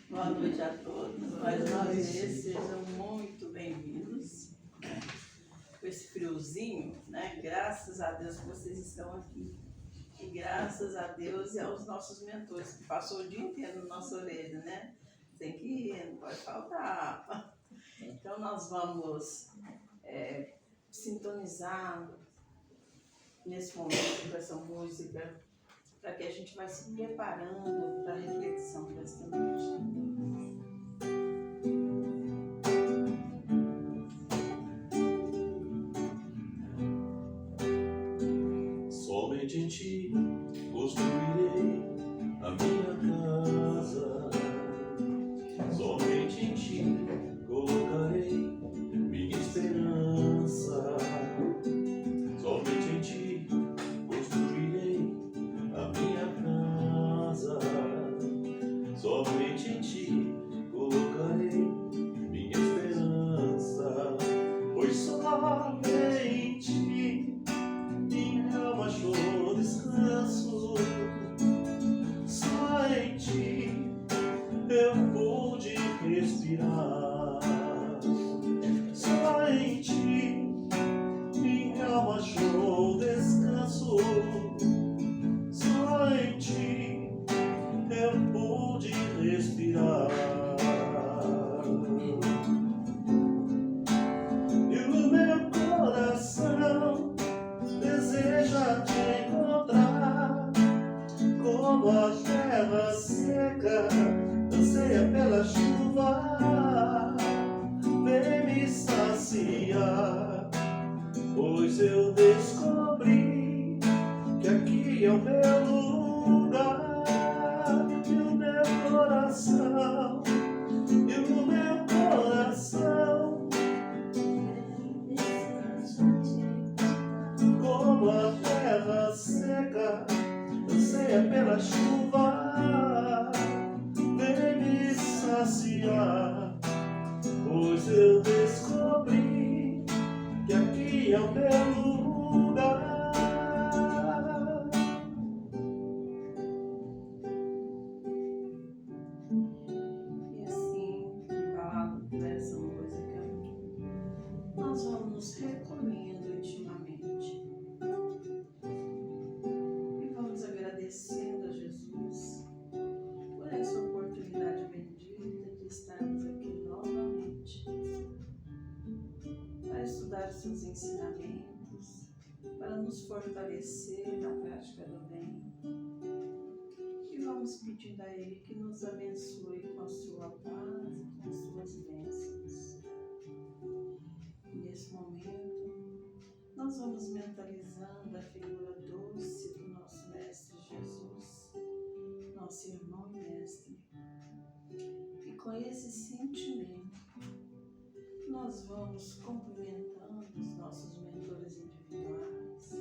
Boa noite a todos. Mais uma vez, sejam muito bem-vindos. Com esse friozinho, né? Graças a Deus que vocês estão aqui. E graças a Deus e aos nossos mentores, que passou o dia inteiro na nossa orelha, né? Tem que ir, não pode faltar. Então, nós vamos sintonizar nesse momento com essa música, para que a gente vá se preparando para a reflexão desta noite. Somente em ti construirei a minha casa, somente em ti colocarei minha esperança, somente em ti construirei a minha casa, somente em ti colocarei minha esperança, pois somente minha alma achou descanso, só em ti eu pude respirar, só em ti minha alma achou descanso, só em ti eu pude respirar. E o meu coração deseja te encontrar, como a terra seca anseia pela chuva. Vem me saciar, pois eu descobri que aqui é o meu lugar. E o meu coração, e o meu coração, como a terra seca anseia pela chuva, vem me saciar, pois eu descobri que aqui é o meu lugar. E assim, falado por essa música, nós vamos nos recolhendo intimamente e vamos agradecendo a Jesus por essa oportunidade bendita de estarmos aqui novamente para estudar os seus ensinamentos, para nos fortalecer na prática do bem. E vamos pedindo a Ele que nos abençoe com a sua paz e com as suas bênçãos. E nesse momento, nós vamos mentalizando a figura doce do nosso Mestre Jesus, nosso irmão e mestre. E com esse sentimento, nós vamos cumprimentando os nossos mentores individuais,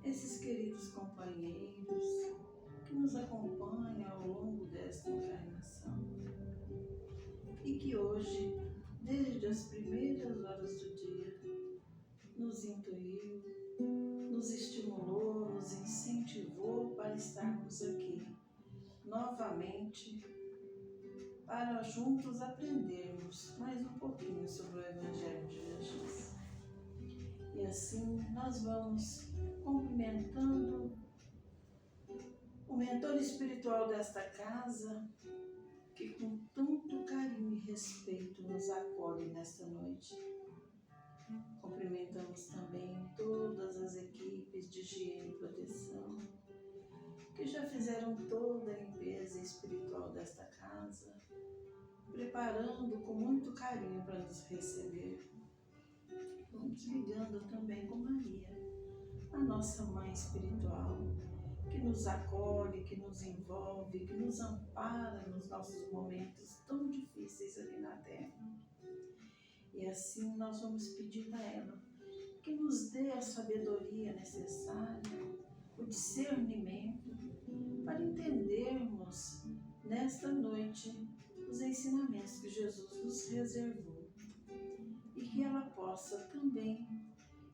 esses queridos companheiros que nos acompanham ao longo desta encarnação e que hoje, desde as primeiras horas do dia, nos intuiu, nos estimulou, nos incentivou para estarmos aqui novamente, para juntos aprendermos mais um pouquinho sobre o Evangelho de Jesus. E assim nós vamos cumprimentando o mentor espiritual desta casa, que com tanto carinho e respeito nos acolhe nesta noite. Cumprimentamos também todas as equipes de higiene e proteção, que já fizeram toda a limpeza espiritual desta casa, preparando com muito carinho para nos receber. Vamos ligando também com Maria, a nossa mãe espiritual, que nos acolhe, que nos envolve, que nos ampara nos nossos momentos tão difíceis aqui na Terra. E assim nós vamos pedir a ela que nos dê a sabedoria necessária, o discernimento, para entendermos nesta noite os ensinamentos que Jesus nos reservou e que ela possa também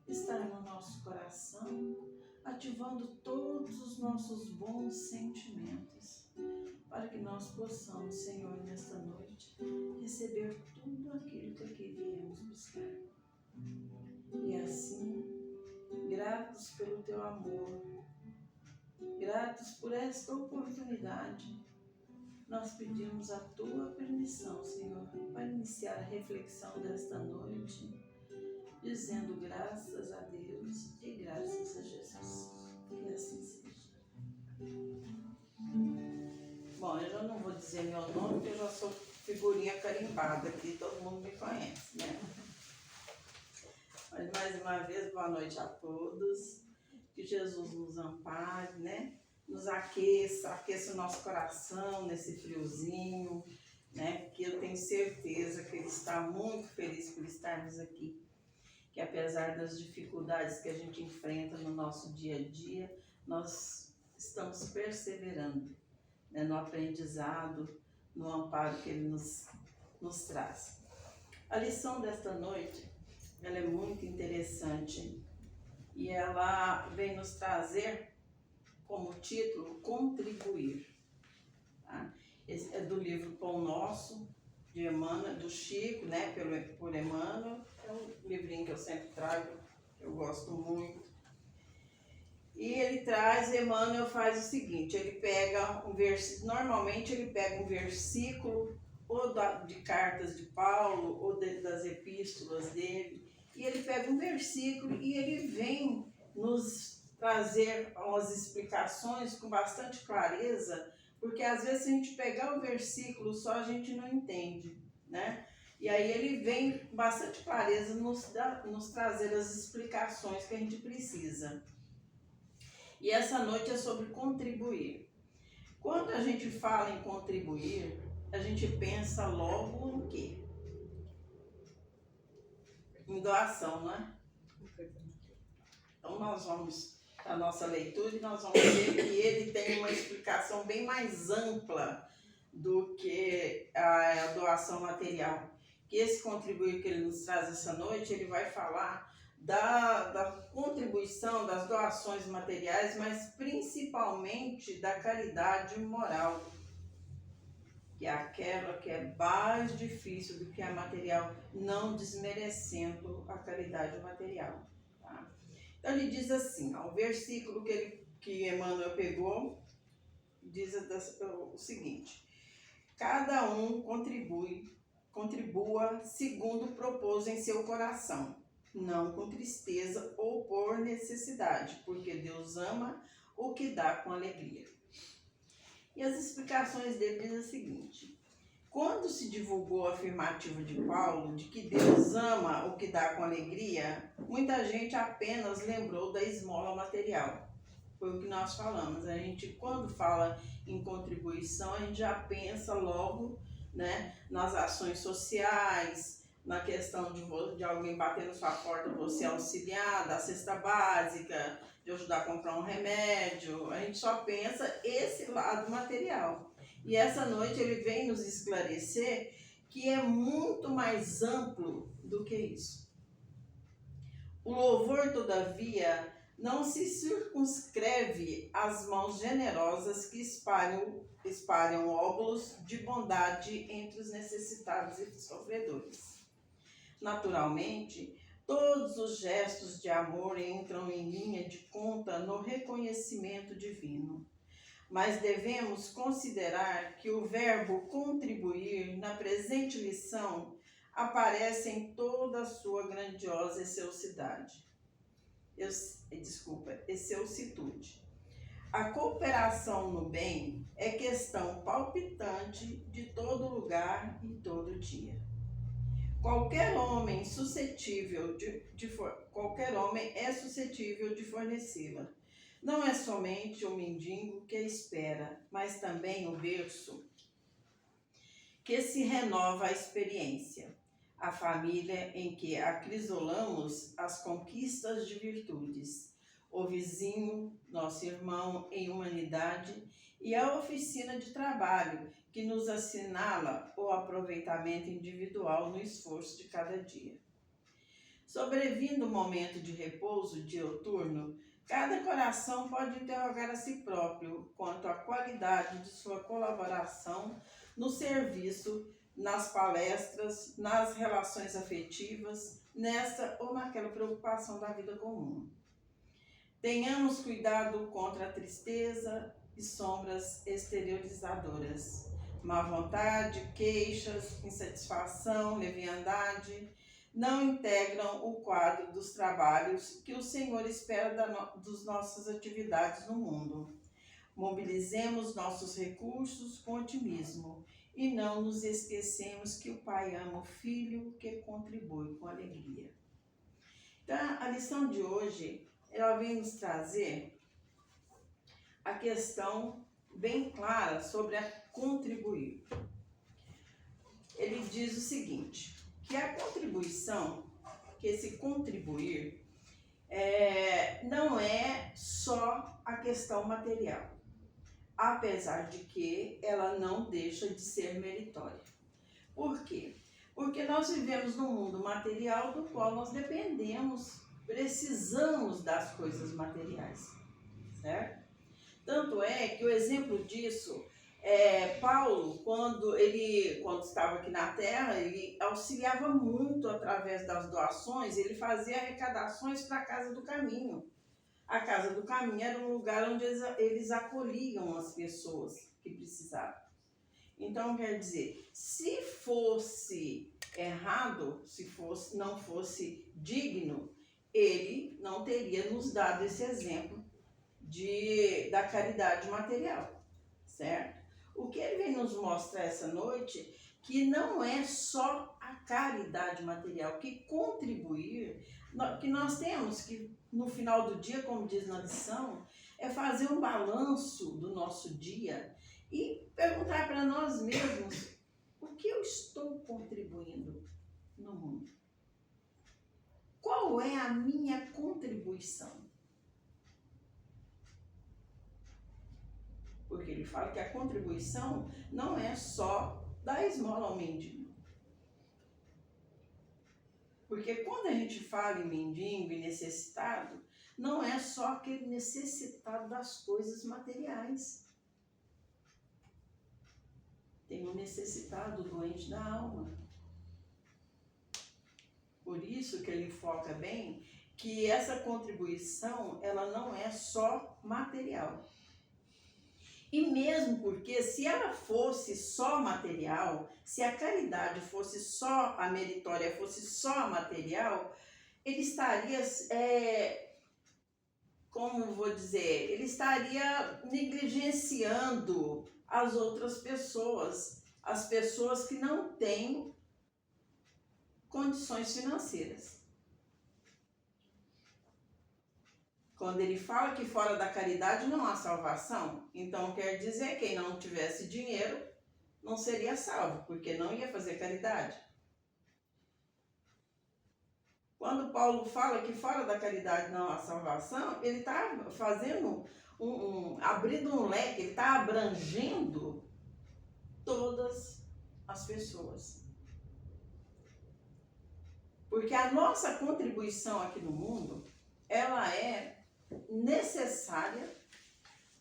estar no nosso coração, ativando todos os nossos bons sentimentos, para que nós possamos, Senhor, nesta noite, receber tudo aquilo que aqui viemos buscar. E assim, gratos pelo Teu amor, gratos por esta oportunidade, nós pedimos a Tua permissão, Senhor, para iniciar a reflexão desta noite, dizendo graças a Deus e graças a Jesus. Que assim seja. Bom, eu já não vou dizer meu nome, porque eu já sou figurinha carimbada aqui, todo mundo me conhece, né? Mas mais uma vez, boa noite a todos. Que Jesus nos ampare, né? Nos aqueça o nosso coração nesse friozinho, né? Que eu tenho certeza que Ele está muito feliz por estarmos aqui. Que apesar das dificuldades que a gente enfrenta no nosso dia a dia, nós estamos perseverando, né, no aprendizado, no amparo que Ele nos traz. A lição desta noite, ela é muito interessante e ela vem nos trazer como título Contribuir. Tá? Esse é do livro Pão Nosso, de Emmanuel, do Chico, né, por Emmanuel. É um livrinho que eu sempre trago, eu gosto muito. E ele traz, Emmanuel faz o seguinte, ele pega um versículo, normalmente ele pega um versículo ou de cartas de Paulo ou das epístolas dele, e ele pega um versículo e ele vem nos trazer umas explicações com bastante clareza, porque às vezes se a gente pegar o versículo só a gente não entende, né? E aí ele vem com bastante clareza nos trazer as explicações que a gente precisa. E essa noite é sobre contribuir. Quando a gente fala em contribuir, a gente pensa logo em quê? Em doação, não é? Então nós vamos para a nossa leitura e nós vamos ver que ele tem uma explicação bem mais ampla do que a doação material. Que esse contribuir que ele nos traz essa noite, ele vai falar da contribuição, das doações materiais, mas principalmente da caridade moral, que é aquela que é mais difícil do que a material, não desmerecendo a caridade material. Tá? Então ele diz assim, ó, o versículo que Emmanuel pegou, diz o seguinte: cada um contribua segundo propôs em seu coração, não com tristeza ou por necessidade, porque Deus ama o que dá com alegria. E as explicações dele dizem o seguinte: quando se divulgou a afirmativa de Paulo de que Deus ama o que dá com alegria, muita gente apenas lembrou da esmola material. Foi o que nós falamos. A gente, quando fala em contribuição, a gente já pensa logo, né, nas ações sociais, na questão de alguém bater na sua porta, você auxiliar, da cesta básica, de ajudar a comprar um remédio. A gente só pensa esse lado material. E essa noite ele vem nos esclarecer que é muito mais amplo do que isso. O louvor, todavia, não se circunscreve às mãos generosas que espalham óbulos de bondade entre os necessitados e sofredores. Naturalmente, todos os gestos de amor entram em linha de conta no reconhecimento divino. Mas devemos considerar que o verbo contribuir na presente lição aparece em toda a sua grandiosa excelsitude. A cooperação no bem é questão palpitante de todo lugar e todo dia. Qualquer homem é suscetível de fornecê-la. Não é somente o mendigo que a espera, mas também o berço que se renova a experiência, a família em que acrisolamos as conquistas de virtudes, o vizinho, nosso irmão em humanidade, e a oficina de trabalho que nos assinala o aproveitamento individual no esforço de cada dia. Sobrevindo o momento de repouso dioturno, Cada coração pode interrogar a si próprio quanto à qualidade de sua colaboração no serviço, nas palestras, nas relações afetivas, nessa ou naquela preocupação da vida comum. Tenhamos cuidado contra a tristeza e sombras exteriorizadoras, má vontade, queixas, insatisfação, leviandade, não integram o quadro dos trabalhos que o Senhor espera das nossas atividades no mundo. Mobilizemos nossos recursos com otimismo e não nos esquecemos que o Pai ama o Filho que contribui com alegria. Então, a lição de hoje, ela vem nos trazer a questão bem clara sobre a contribuir. Ele diz o seguinte, que a contribuição, que esse contribuir, não é só a questão material, apesar de que ela não deixa de ser meritória. Por quê? Porque nós vivemos num mundo material do qual nós dependemos, precisamos das coisas materiais, certo? Tanto é que o exemplo disso Paulo, quando estava aqui na terra, ele auxiliava muito através das doações, ele fazia arrecadações para a Casa do Caminho. A Casa do Caminho era um lugar onde eles acolhiam as pessoas que precisavam. Então, quer dizer, se fosse errado, não fosse digno, ele não teria nos dado esse exemplo da caridade material, certo? O que ele vem nos mostrar essa noite, que não é só a caridade material, que contribuir, que nós temos que, no final do dia, como diz na lição, é fazer um balanço do nosso dia e perguntar para nós mesmos o que eu estou contribuindo no mundo. Qual é a minha contribuição? Porque ele fala que a contribuição não é só dar esmola ao mendigo. Porque quando a gente fala em mendigo e necessitado, não é só aquele necessitado das coisas materiais. Tem o necessitado, o doente da alma. Por isso que ele foca bem que essa contribuição, ela não é só material. E mesmo porque se ela fosse só material, se a caridade fosse só a meritória, fosse só a material, ele estaria, ele estaria negligenciando as outras pessoas, as pessoas que não têm condições financeiras. Quando ele fala que fora da caridade não há salvação, então quer dizer que quem não tivesse dinheiro não seria salvo, porque não ia fazer caridade. Quando Paulo fala que fora da caridade não há salvação, ele está fazendo abrindo um leque, ele está abrangendo todas as pessoas. Porque a nossa contribuição aqui no mundo, ela é necessária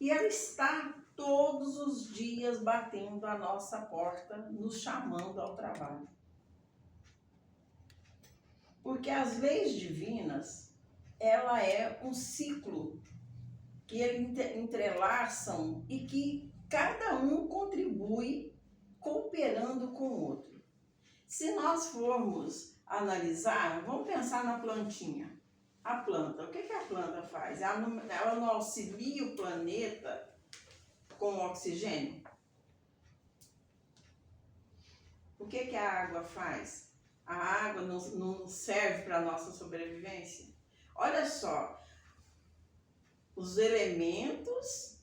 e ela está todos os dias batendo a nossa porta, nos chamando ao trabalho. Porque as leis divinas, ela é um ciclo que entrelaçam e que cada um contribui cooperando com o outro. Se nós formos analisar, vamos pensar na plantinha. A planta, o que a planta faz? Ela não auxilia o planeta com oxigênio? O que a água faz? A água não serve para a nossa sobrevivência? Olha só, os elementos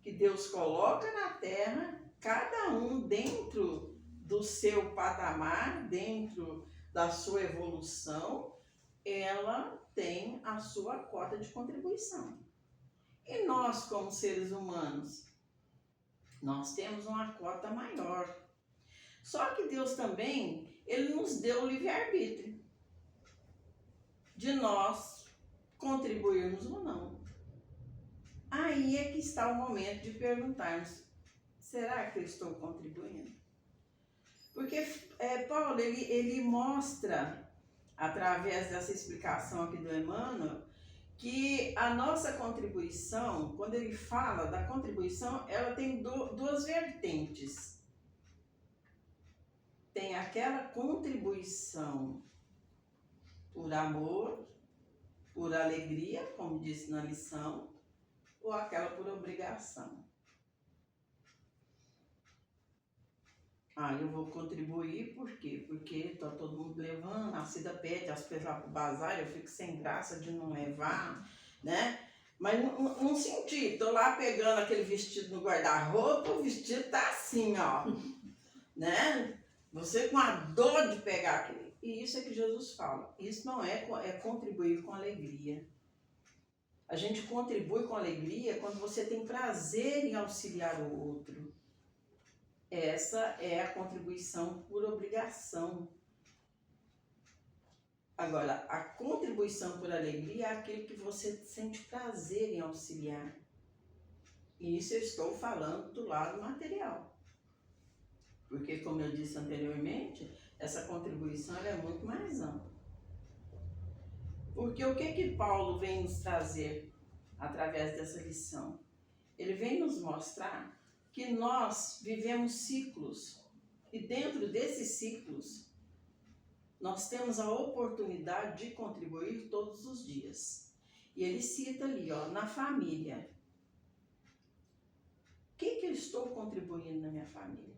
que Deus coloca na terra, cada um dentro do seu patamar, dentro da sua evolução, ela tem a sua cota de contribuição. E nós, como seres humanos, nós temos uma cota maior. Só que Deus também, Ele nos deu o livre-arbítrio de nós contribuirmos ou não. Aí é que está o momento de perguntarmos, será que eu estou contribuindo? Porque Paulo, ele mostra, através dessa explicação aqui do Emmanuel, que a nossa contribuição, quando ele fala da contribuição, ela tem duas vertentes. Tem aquela contribuição por amor, por alegria, como disse na lição, ou aquela por obrigação. Eu vou contribuir por quê? Porque está todo mundo levando, a Cida pede as pessoas para o bazar, eu fico sem graça de não levar, né? Mas não senti, tô lá pegando aquele vestido no guarda-roupa, o vestido tá assim, ó, né? Você com a dor de pegar aquele. E isso é que Jesus fala. Isso não é contribuir com alegria. A gente contribui com alegria quando você tem prazer em auxiliar o outro. Essa é a contribuição por obrigação. Agora, a contribuição por alegria é aquele que você sente prazer em auxiliar. E isso eu estou falando do lado material. Porque, como eu disse anteriormente, essa contribuição ela é muito mais ampla. Porque o que Paulo vem nos trazer através dessa lição? Ele vem nos mostrar que nós vivemos ciclos. E dentro desses ciclos, nós temos a oportunidade de contribuir todos os dias. E ele cita ali, ó, na família. O que eu estou contribuindo na minha família?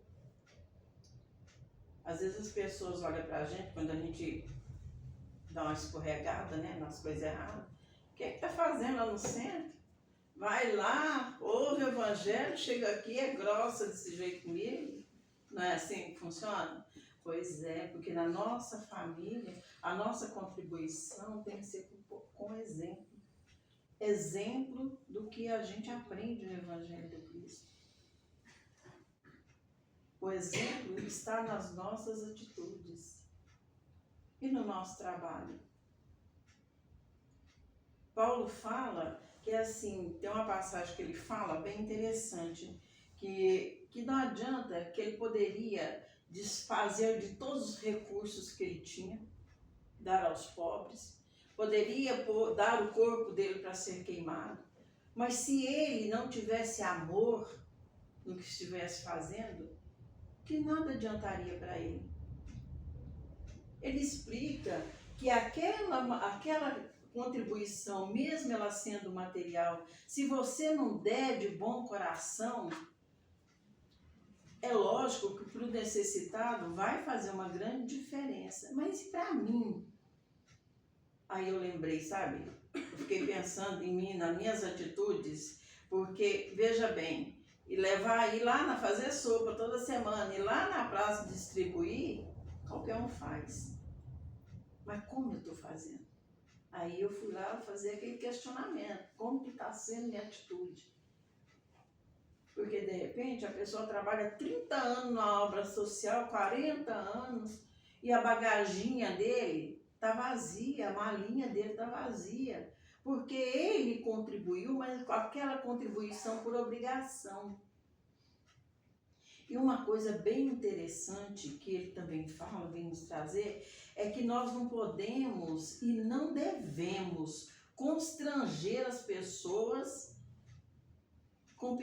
Às vezes as pessoas olham pra gente, quando a gente dá uma escorregada, né, nas coisas erradas. O que tá fazendo lá no centro? Vai lá, ouve o evangelho, chega aqui, é grossa desse jeito comigo. Não é assim que funciona? Pois é, porque na nossa família, a nossa contribuição tem que ser com exemplo. Exemplo do que a gente aprende no Evangelho de Cristo. O exemplo está nas nossas atitudes e no nosso trabalho. Paulo fala que assim, tem uma passagem que ele fala bem interessante, que não adianta, que ele poderia desfazer de todos os recursos que ele tinha, dar aos pobres, poderia dar o corpo dele para ser queimado, mas se ele não tivesse amor no que estivesse fazendo, que nada adiantaria para ele. Ele explica que aquela contribuição, mesmo ela sendo material, se você não der de bom coração, é lógico que para o necessitado vai fazer uma grande diferença. Mas e para mim? Aí eu lembrei, sabe? Eu fiquei pensando em mim, nas minhas atitudes, porque, veja bem, ir lá fazer sopa toda semana, ir lá na praça distribuir, qualquer um faz. Mas como eu estou fazendo? Aí eu fui lá fazer aquele questionamento, como que está sendo minha atitude? Porque, de repente, a pessoa trabalha 30 anos na obra social, 40 anos, e a bagaginha dele está vazia, a malinha dele está vazia. Porque ele contribuiu, mas com aquela contribuição por obrigação. E uma coisa bem interessante que ele também fala, vem nos trazer, é que nós não podemos e não devemos constranger as pessoas com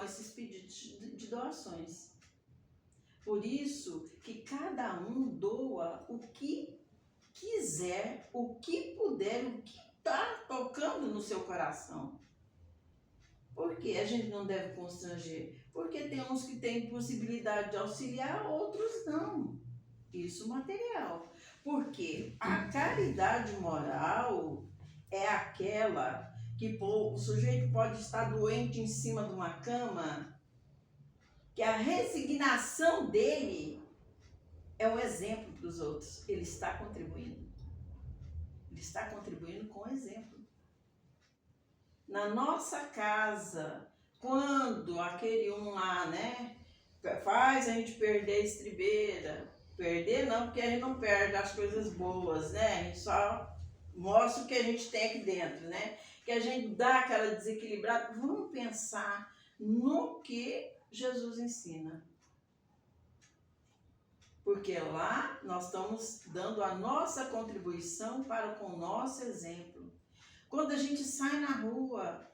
esses pedidos de doações. Por isso que cada um doa o que quiser, o que puder, o que está tocando no seu coração. Por que a gente não deve constranger? Porque tem uns que têm possibilidade de auxiliar, outros não. Isso material. Porque a caridade moral é aquela que o sujeito pode estar doente em cima de uma cama, que a resignação dele é um exemplo para os outros. Ele está contribuindo. Ele está contribuindo com exemplo. Na nossa casa, quando aquele um lá, né, faz a gente perder a estribeira, perder não, porque a gente não perde as coisas boas, né, a gente só mostra o que a gente tem aqui dentro, né? Que a gente dá aquela desequilibrada. Vamos pensar no que Jesus ensina. Porque lá nós estamos dando a nossa contribuição para com o nosso exemplo. Quando a gente sai na rua,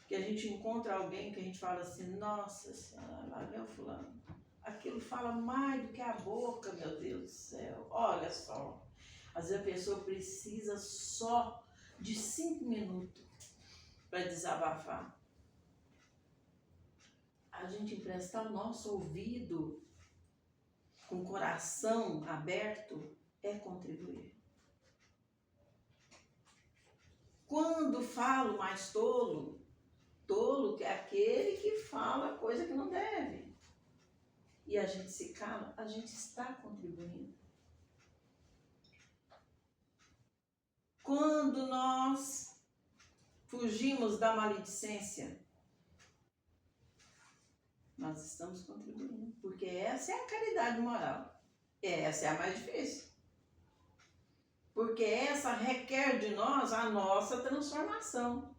que a gente encontra alguém que a gente fala assim, nossa senhora, lá vem o fulano. Aquilo fala mais do que a boca, meu Deus do céu. Olha só. Às vezes a pessoa precisa só de 5 minutos para desabafar. A gente emprestar o nosso ouvido com o coração aberto é contribuir. Quando falo mais tolo, tolo que é aquele que fala coisa que não deve. E a gente se cala, a gente está contribuindo. Quando nós fugimos da maledicência, nós estamos contribuindo, porque essa é a caridade moral. Essa é a mais difícil. Porque essa requer de nós a nossa transformação.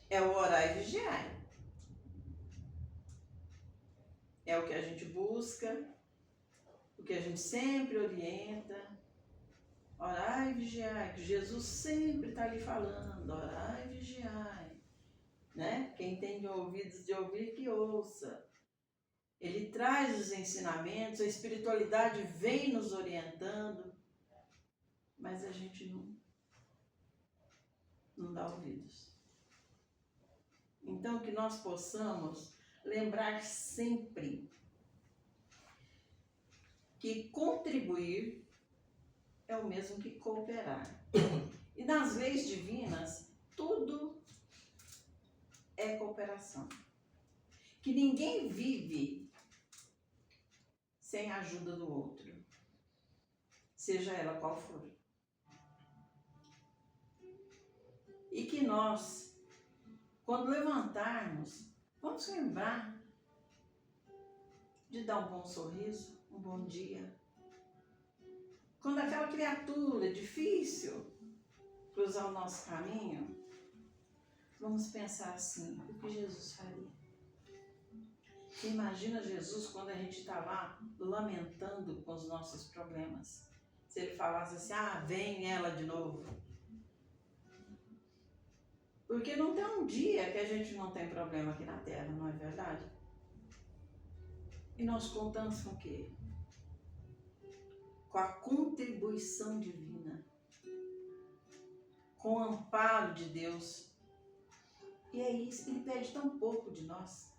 É o orar e vigiar. É o que a gente busca, o que a gente sempre orienta. Orar e vigiar, que Jesus sempre está ali falando, orar e vigiar. Né? Quem tem ouvidos de ouvir, que ouça. Ele traz os ensinamentos, a espiritualidade vem nos orientando, mas a gente não dá ouvidos. Então, que nós possamos lembrar sempre que contribuir é o mesmo que cooperar. E nas leis divinas, tudo é cooperação. Que ninguém vive sem a ajuda do outro, seja ela qual for. E que nós, quando levantarmos, vamos lembrar de dar um bom sorriso, um bom dia. Quando aquela criatura difícil cruzar o nosso caminho, vamos pensar assim, o que Jesus faria? Você imagina Jesus quando a gente está lá lamentando com os nossos problemas. Se ele falasse assim, vem ela de novo. Porque não tem um dia que a gente não tem problema aqui na Terra, não é verdade? E nós contamos com o quê? Com a contribuição divina, com o amparo de Deus. E é isso, ele pede tão pouco de nós,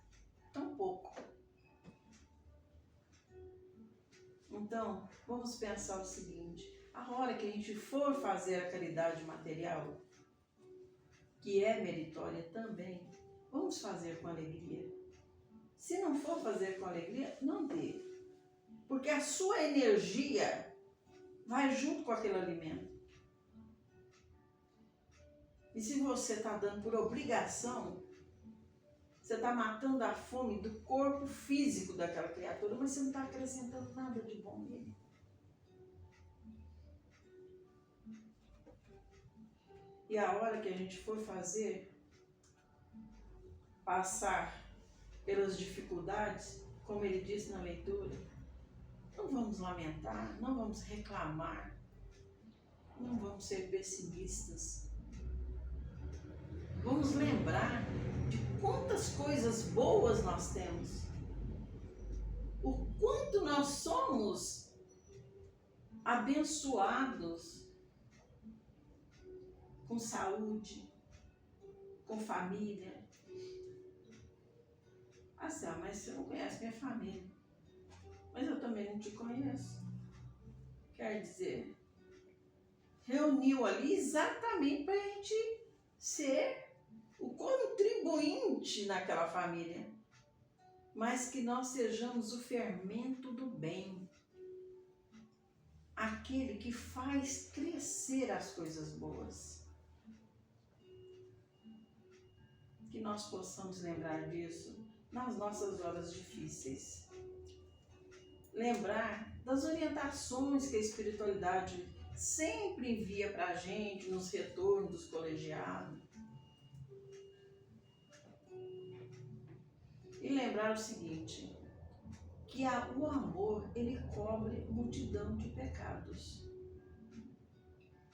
tão pouco. Então, vamos pensar o seguinte, a hora que a gente for fazer a caridade material, que é meritória também, vamos fazer com alegria. Se não for fazer com alegria, não dê. Porque a sua energia vai junto com aquele alimento. E se você está dando por obrigação, você está matando a fome do corpo físico daquela criatura, mas você não está acrescentando nada de bom nele. E a hora que a gente for passar pelas dificuldades, como ele disse na leitura, não vamos lamentar, não vamos reclamar, não vamos ser pessimistas. Vamos lembrar de quantas coisas boas nós temos, o quanto nós somos abençoados com saúde, com família. Mas você não conhece minha família. Mas eu também não te conheço. Quer dizer, reuniu ali exatamente para a gente ser o contribuinte naquela família. Mas que nós sejamos o fermento do bem. Aquele que faz crescer as coisas boas. Que nós possamos lembrar disso nas nossas horas difíceis. lembrar das orientações que a espiritualidade sempre envia para a gente nos retornos dos colegiados. E lembrar o seguinte, que o amor, ele cobre multidão de pecados.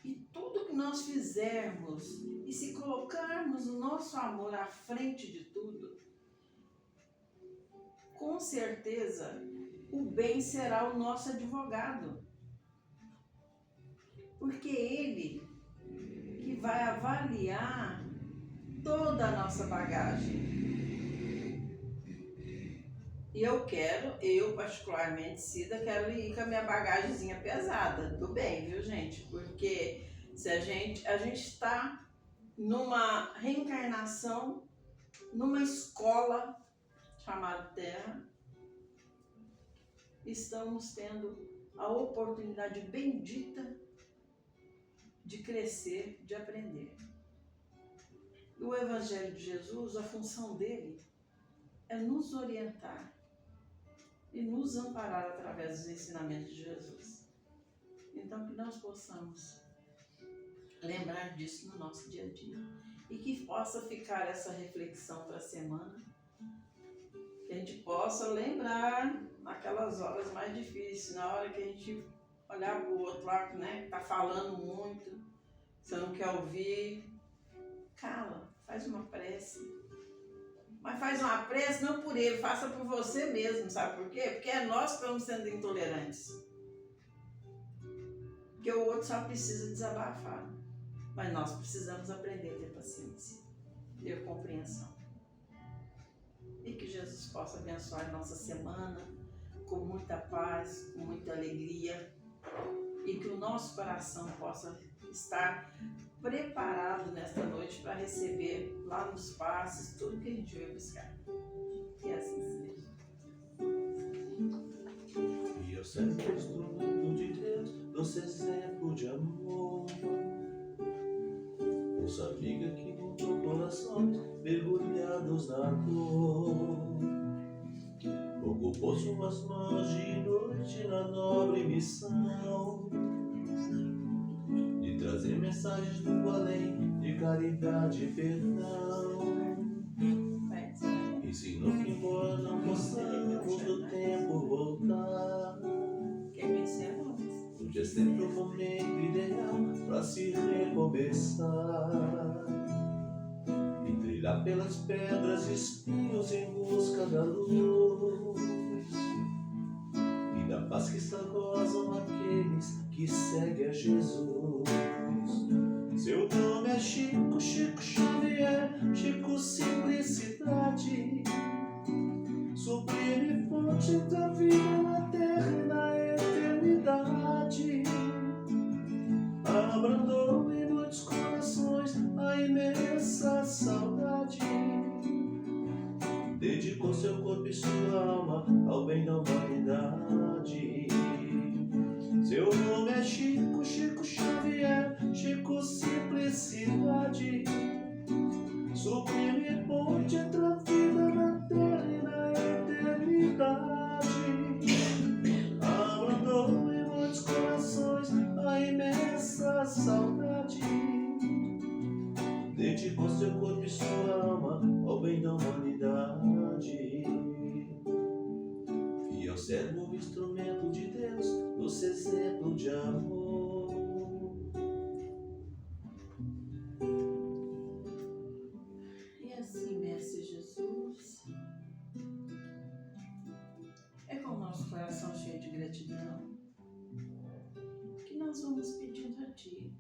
E tudo que nós fizermos, e se colocarmos o nosso amor à frente de tudo, com certeza o bem será o nosso advogado. Porque ele que vai avaliar toda a nossa bagagem. E eu particularmente, Cida, quero ir com a minha bagagemzinha pesada, do bem, viu, gente? Porque se a gente está numa reencarnação, numa escola chamada Terra, estamos tendo a oportunidade bendita de crescer, de aprender. E o Evangelho de Jesus, a função dele é nos orientar e nos amparar através dos ensinamentos de Jesus. Então, que nós possamos lembrar disso no nosso dia a dia e que possa ficar essa reflexão para a semana, que a gente possa lembrar naquelas horas mais difíceis, na hora que a gente olhar para o outro lá, né, que está falando muito, você não quer ouvir, cala, faz uma prece. Mas faz uma prece não por ele, faça por você mesmo, sabe por quê? Porque é nós que estamos sendo intolerantes. Porque o outro só precisa desabafar. Mas nós precisamos aprender a ter paciência, ter compreensão. E que Jesus possa abençoar a nossa semana com muita paz, com muita alegria. E que o nosso coração possa estar preparado nesta noite para receber lá nos passes tudo que a gente veio buscar. Que assim seja. E eu sempre instrumento de Deus, doce exemplo de amor. Ouça amiga que encontrou corações mergulhados na dor. Ocupou suas mãos de noite na nobre missão de trazer mensagens do além, de caridade e perdão. Ensinou que embora não possamos do tempo voltar, hoje é sempre o momento ideal para se recomeçar e trilhar pelas pedras e espinhos em busca da luz e da paz que só gozam aqueles que seguem a Jesus. Seu nome é Chico, Chico Xavier, Chico Simplicidade, sublime fonte da vida na terra e na eternidade. Abrandou em muitos corações a imensa saudade. Dedicou seu corpo e sua alma ao bem da humanidade. Seu nome é Chico, Chico Xavier, Chico Simplicidade, sublime ponte entre a vida na terra e na eternidade. Abrandou em muitos corações a imensa saudade. Dedicou seu corpo e sua alma ao bem da humanidade. Fiel servo, instrumento de Deus, doce exemplo de amor. E assim, Mestre Jesus, é com o nosso coração cheio de gratidão que nós vamos pedindo a Ti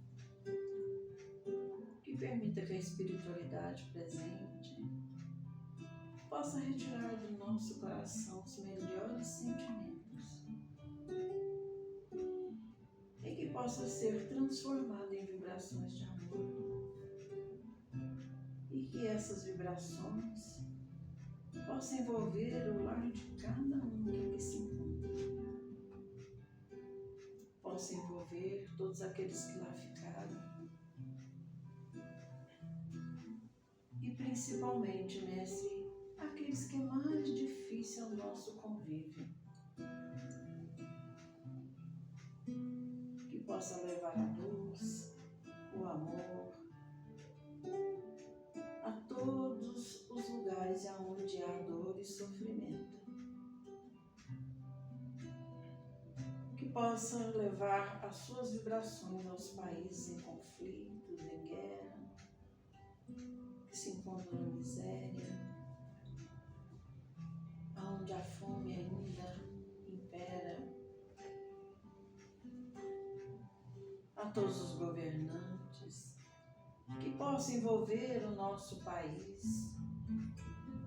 que permita que a espiritualidade presente possa retirar do nosso coração os melhores sentimentos e que possa ser transformado em vibrações de amor e que essas vibrações possam envolver o lar de cada um que aqui se encontra, possa envolver todos aqueles que lá ficaram e principalmente, Mestre, aqueles que é mais difícil é o nosso convívio, possa levar a luz, o amor a todos os lugares onde há dor e sofrimento. Que possa levar as suas vibrações aos países em conflitos, em guerra, que se encontram na miséria, onde a fome ainda impera, a todos os governantes, que possa envolver o nosso país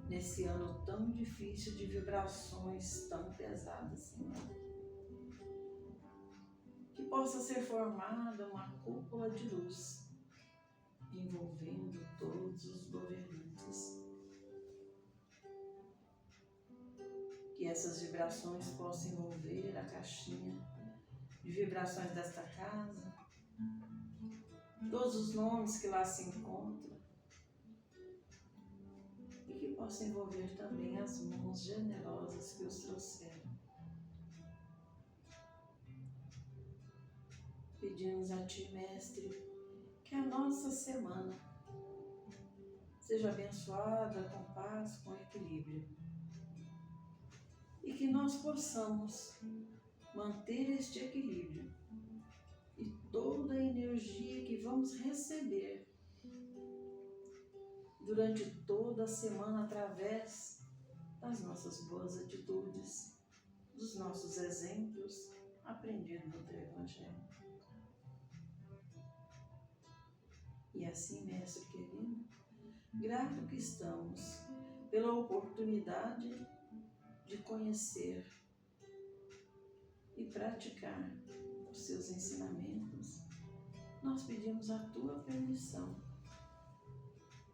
nesse ano tão difícil de vibrações tão pesadas, Senhor. Que possa ser formada uma cúpula de luz envolvendo todos os governantes. Que essas vibrações possam envolver a caixinha de vibrações desta casa, todos os nomes que lá se encontram, e que possa envolver também as mãos generosas que os trouxeram. Pedimos a Ti, Mestre, que a nossa semana seja abençoada com paz, com equilíbrio, e que nós possamos manter este equilíbrio e toda a energia que vamos receber durante toda a semana através das nossas boas atitudes, dos nossos exemplos aprendidos no Teu Evangelho. E assim, Mestre querido, grato que estamos pela oportunidade de conhecer e praticar os Seus ensinamentos, nós pedimos a Tua permissão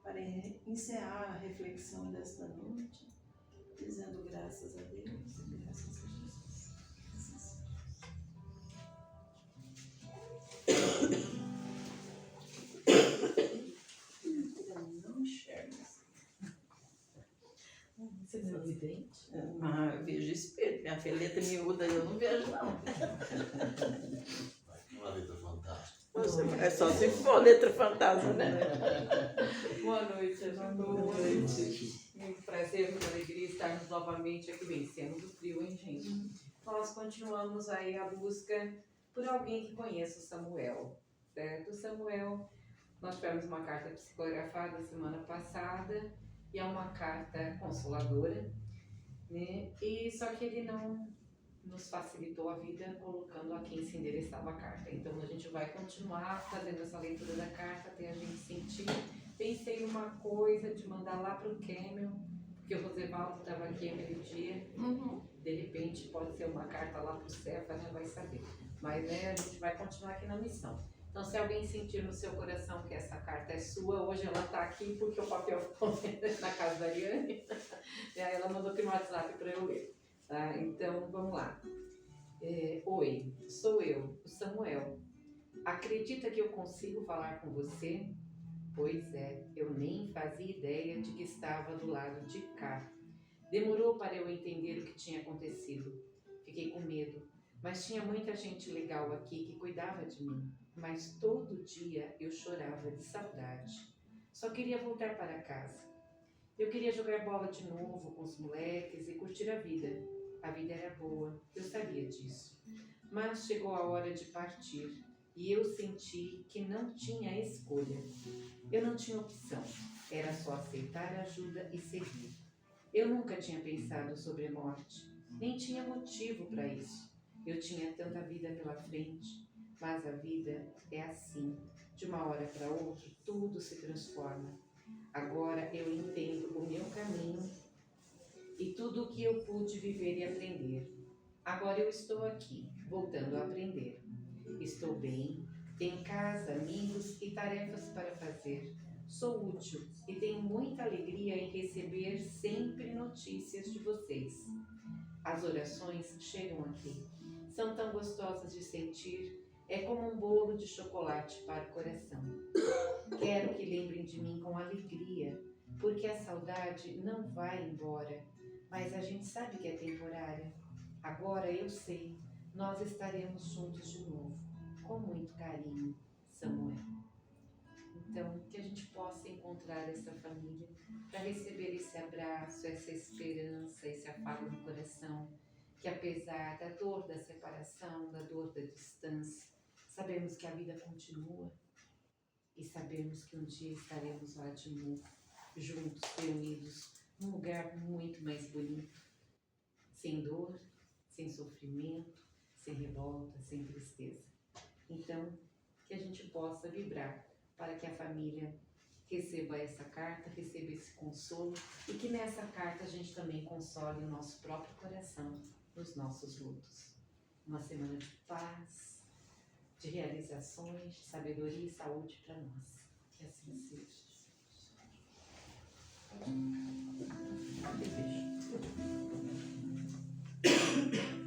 para encerrar a reflexão desta noite, dizendo graças a Deus e graças a Jesus. Eu não enxergo. Você não é vidente? Ah, eu vejo espelho. Minha filha letra miúda eu não vejo, não. Uma letra fantástica. É só se for letra fantasma, né? Boa noite, boa noite. Muito prazer, muita alegria estarmos novamente aqui vencendo do frio, hein, gente? Nós continuamos aí a busca por alguém que conheça o Samuel, certo? O Samuel, nós tivemos uma carta psicografada semana passada e é uma carta consoladora, né? E só que ele não nos facilitou a vida colocando a quem se endereçava a carta. Então a gente vai continuar fazendo essa leitura da carta até a gente sentir. Pensei numa coisa de mandar lá para o Camel, porque o Rosevaldo estava aqui aquele dia. De repente pode ser uma carta lá para o Cefa, né? Vai saber. Mas né, a gente vai continuar aqui na missão. Então se alguém sentir no seu coração que essa carta é sua, hoje ela está aqui porque o papel ficou na casa da Ariane. E aí ela mandou aqui no WhatsApp para eu ler. Tá? Então, vamos lá. Oi, sou eu, o Samuel. Acredita que eu consigo falar com você? Pois é, eu nem fazia ideia de que estava do lado de cá. Demorou para eu entender o que tinha acontecido. Fiquei com medo, mas tinha muita gente legal aqui que cuidava de mim. Mas todo dia eu chorava de saudade. Só queria voltar para casa. Eu queria jogar bola de novo com os moleques e curtir a vida. A vida era boa, eu sabia disso. Mas chegou a hora de partir e eu senti que não tinha escolha. Eu não tinha opção, era só aceitar a ajuda e seguir. Eu nunca tinha pensado sobre a morte, nem tinha motivo para isso. Eu tinha tanta vida pela frente, mas a vida é assim. De uma hora para outra, tudo se transforma. Agora eu entendo o meu caminho e tudo o que eu pude viver e aprender. Agora eu estou aqui, voltando a aprender. Estou bem, tenho casa, amigos e tarefas para fazer. Sou útil e tenho muita alegria em receber sempre notícias de vocês. As orações chegam aqui. São tão gostosas de sentir. É como um bolo de chocolate para o coração. Quero que lembrem de mim com alegria, porque a saudade não vai embora, mas a gente sabe que é temporária. Agora eu sei, nós estaremos juntos de novo. com muito carinho, Samuel. Então, que a gente possa encontrar essa família para receber esse abraço, essa esperança, esse afago no coração, que apesar da dor da separação, da dor da distância, sabemos que a vida continua e sabemos que um dia estaremos lá de novo, juntos, reunidos, num lugar muito mais bonito, sem dor, sem sofrimento, sem revolta, sem tristeza. Então, que a gente possa vibrar para que a família receba essa carta, receba esse consolo e que nessa carta a gente também console o nosso próprio coração nos nossos lutos. Uma semana de paz, de realizações, de sabedoria e saúde para nós. Que assim seja. Beijo.